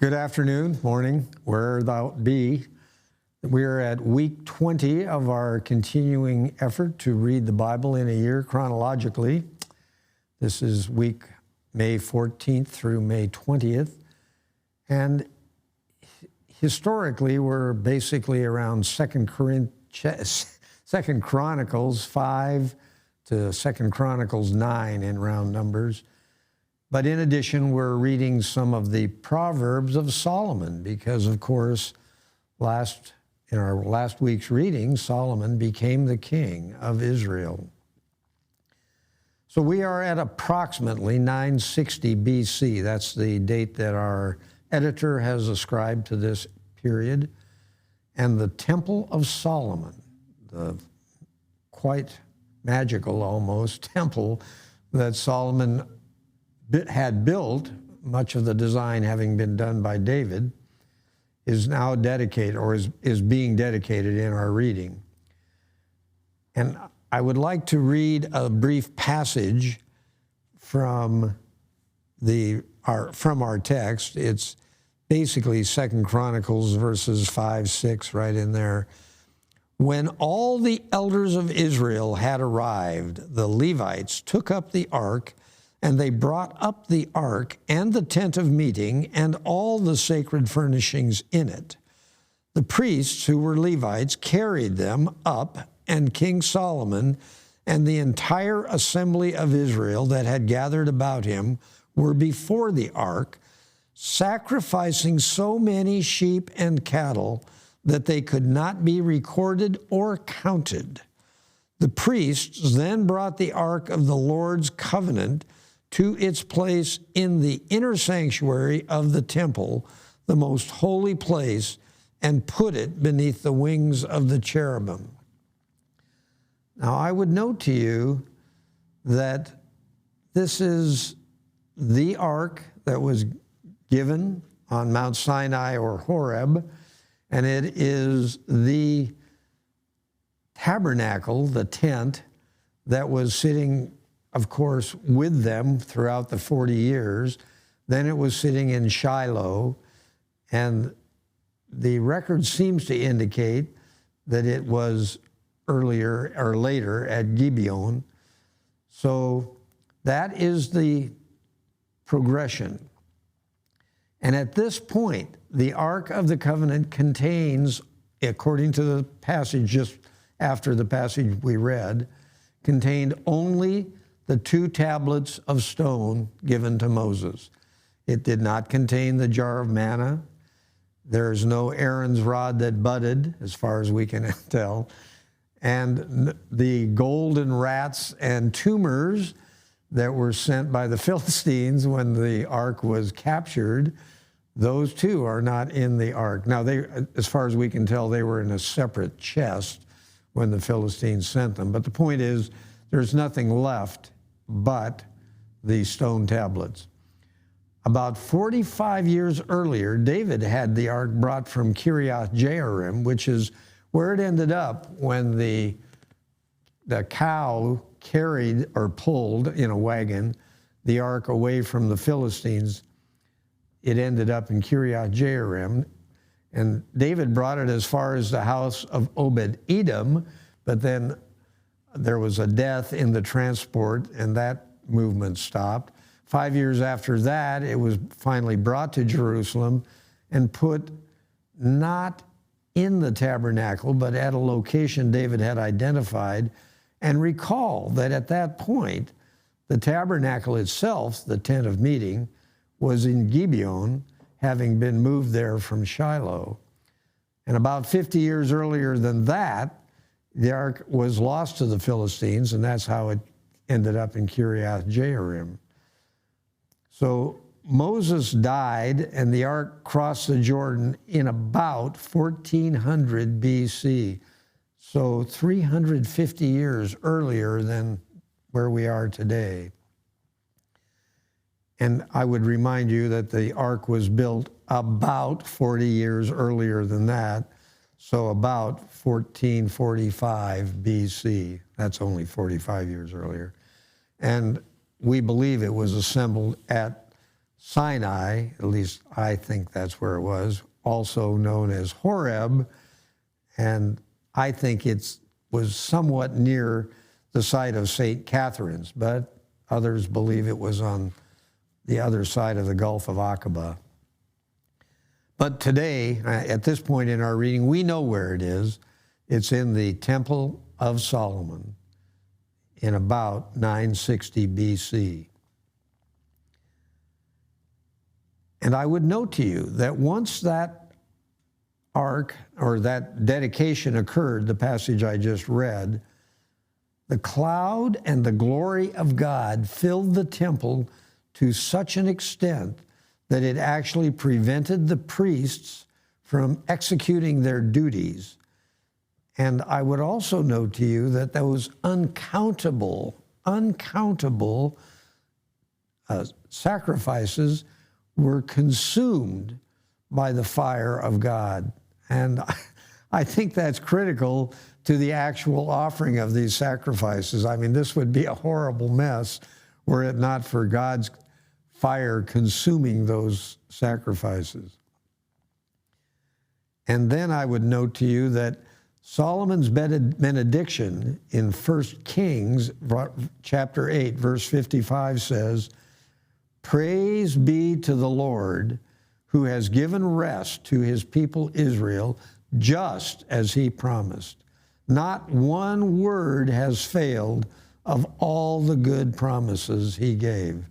Good afternoon, morning, where thou be. We are at week 20 of our continuing effort to read the Bible in a year chronologically. This is week May 14th through May 20th. And historically, we're basically around 2 Chronicles 5 to 2 Chronicles 9 in round numbers. But in addition, we're reading some of the Proverbs of Solomon because, of course, in our last week's reading, Solomon became the king of Israel. So we are at approximately 960 BC. That's the date that our editor has ascribed to this period. And the Temple of Solomon, the quite magical almost temple that Solomon had built, much of the design having been done by David, is now dedicated, or is being dedicated in our reading. And I would like to read a brief passage from our text. It's basically 2 Chronicles Verses 5, 6, right in there. When all the elders of Israel had arrived, the Levites took up the ark, and they brought up the ark and the tent of meeting and all the sacred furnishings in it. The priests, who were Levites, carried them up, and King Solomon and the entire assembly of Israel that had gathered about him were before the ark, sacrificing so many sheep and cattle that they could not be recorded or counted. The priests then brought the ark of the Lord's covenant to its place in the inner sanctuary of the temple, the most holy place, and put it beneath the wings of the cherubim. Now, I would note to you that this is the ark that was given on Mount Sinai or Horeb, and it is the tabernacle, the tent, that was sitting, of course, with them throughout the 40 years. Then it was sitting in Shiloh, and the record seems to indicate that it was earlier or later at Gibeon. So that is the progression. And at this point, the Ark of the Covenant contains, according to the passage just after the passage we read, contained only the 2 tablets of stone given to Moses. It did not contain the jar of manna. There is no Aaron's rod that budded, as far as we can tell. And the golden rats and tumors that were sent by the Philistines when the ark was captured, those too are not in the ark. Now, they, as far as we can tell, they were in a separate chest when the Philistines sent them. But the point is, there's nothing left but the stone tablets. About 45 years earlier, David had the ark brought from Kiriath Jearim, which is where it ended up when the cow carried or pulled in a wagon the ark away from the Philistines. It ended up in Kiriath Jearim, and David brought it as far as the house of Obed-Edom, but then there was a death in the transport, and that movement stopped. 5 years after that, it was finally brought to Jerusalem and put not in the tabernacle, but at a location David had identified. And recall that at that point, the tabernacle itself, the tent of meeting, was in Gibeon, having been moved there from Shiloh. And about 50 years earlier than that, the ark was lost to the Philistines, and that's how it ended up in Kiriath Jearim. So Moses died, and the ark crossed the Jordan in about 1400 BC, so 350 years earlier than where we are today. And I would remind you that the ark was built about 40 years earlier than that, so about 1445 BC. That's only 45 years earlier. And we believe it was assembled at Sinai, at least I think that's where it was, also known as Horeb, and I think it was somewhat near the site of St. Catherine's, but others believe it was on the other side of the Gulf of Aqaba. But today, at this point in our reading, we know where it is. It's in the Temple of Solomon in about 960 BC. And I would note to you that once that ark or that dedication occurred, the passage I just read, the cloud and the glory of God filled the temple to such an extent that it actually prevented the priests from executing their duties. And I would also note to you that those uncountable sacrifices were consumed by the fire of God. And I think that's critical to the actual offering of these sacrifices. I mean, this would be a horrible mess were it not for God's fire consuming those sacrifices. And then I would note to you that Solomon's benediction in 1 Kings chapter 8, verse 55 says, "Praise be to the Lord who has given rest to his people Israel, just as he promised. Not one word has failed of all the good promises he gave."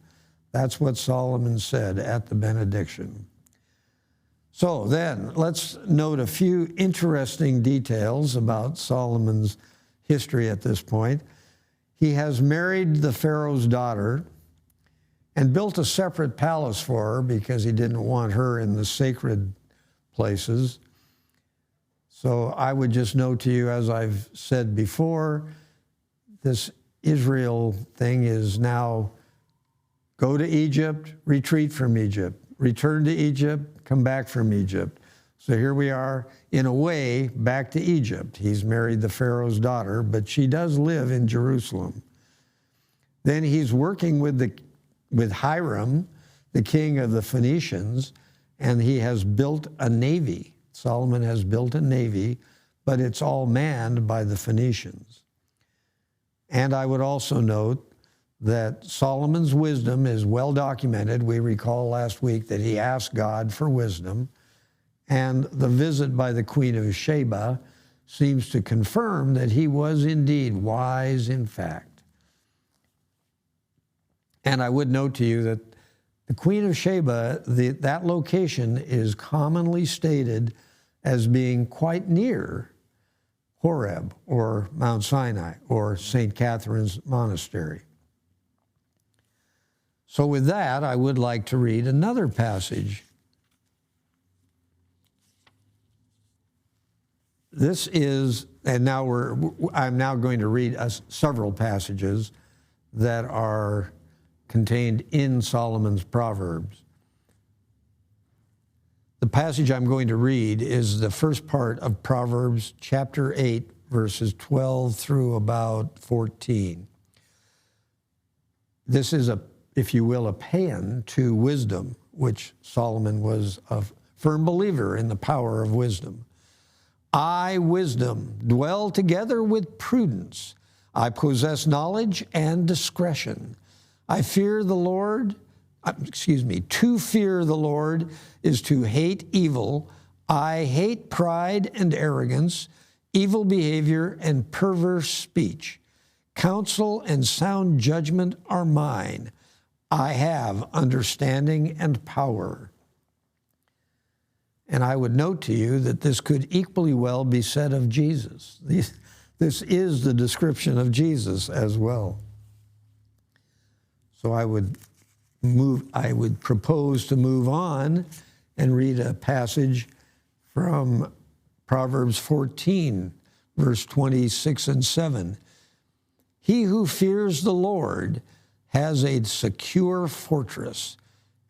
That's what Solomon said at the benediction. So then, let's note a few interesting details about Solomon's history at this point. He has married the Pharaoh's daughter and built a separate palace for her because he didn't want her in the sacred places. So I would just note to you, as I've said before, this Israel thing is now go to Egypt, retreat from Egypt, return to Egypt, come back from Egypt. So here we are, in a way, back to Egypt. He's married the Pharaoh's daughter, but she does live in Jerusalem. Then he's working with Hiram, the king of the Phoenicians, and he has built a navy. Solomon has built a navy, but it's all manned by the Phoenicians. And I would also note that Solomon's wisdom is well documented. We recall last week that he asked God for wisdom, and the visit by the Queen of Sheba seems to confirm that he was indeed wise in fact. And I would note to you that the Queen of Sheba, that location is commonly stated as being quite near Horeb or Mount Sinai or St. Catherine's Monastery. So with that, I would like to read another passage. This is, and now I'm now going to read several passages that are contained in Solomon's Proverbs. The passage I'm going to read is the first part of Proverbs chapter 8, verses 12 through about 14. This is if you will, a paean to wisdom, which Solomon was a firm believer in the power of wisdom. "I, wisdom, dwell together with prudence. I possess knowledge and discretion. I fear the Lord. To fear the Lord is to hate evil. I hate pride and arrogance, evil behavior and perverse speech. Counsel and sound judgment are mine. I have understanding and power." And I would note to you that this could equally well be said of Jesus. This is the description of Jesus as well. So I would propose to move on and read a passage from Proverbs 14, verse 26 and 7. "He who fears the Lord has a secure fortress,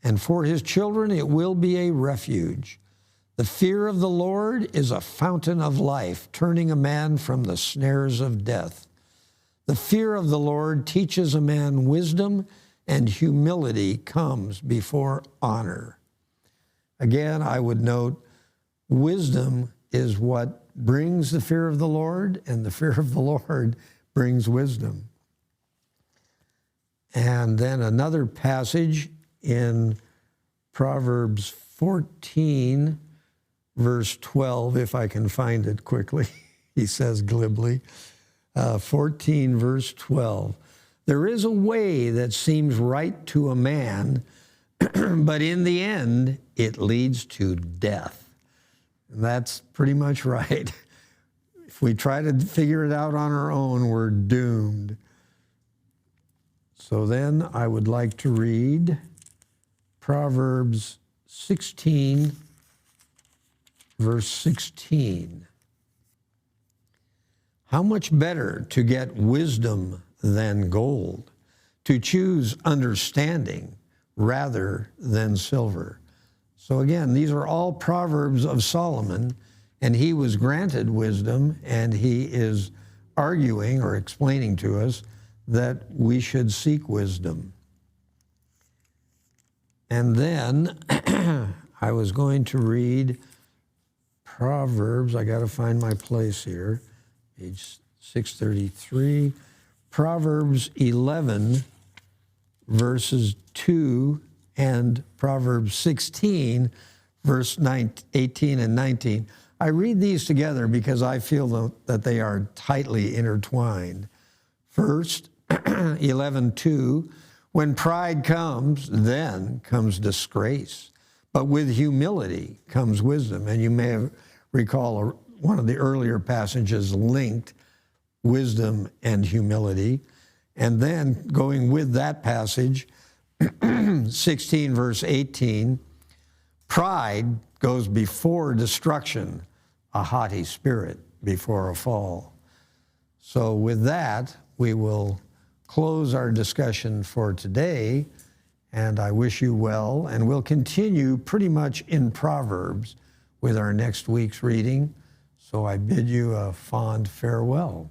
and for his children it will be a refuge. The fear of the Lord is a fountain of life, turning a man from the snares of death. The fear of the Lord teaches a man wisdom, and humility comes before honor. Again, I would note, wisdom is what brings the fear of the Lord, and the fear of the Lord brings wisdom. And then another passage in Proverbs 14, verse 12, if I can find it quickly, he says glibly. 14, verse 12. There is a way that seems right to a man, but in the end, it leads to death. And that's pretty much right. If we try to figure it out on our own, we're doomed. So then I would like to read Proverbs 16, verse 16. How much better to get wisdom than gold, to choose understanding rather than silver. So again, these are all Proverbs of Solomon, and he was granted wisdom, and he is arguing or explaining to us that we should seek wisdom. And then I was going to read Proverbs, I got to find my place here, page 633, Proverbs 11, verses 2, and Proverbs 16, verse 18 and 19. I read these together because I feel that they are tightly intertwined. First, 11:2, when pride comes, then comes disgrace. But with humility comes wisdom. And you may recall one of the earlier passages linked wisdom and humility. And then going with that passage, 16 verse 18, pride goes before destruction, a haughty spirit before a fall. So with that, we will close our discussion for today, and I wish you well, and we'll continue pretty much in Proverbs with our next week's reading. So I bid you a fond farewell.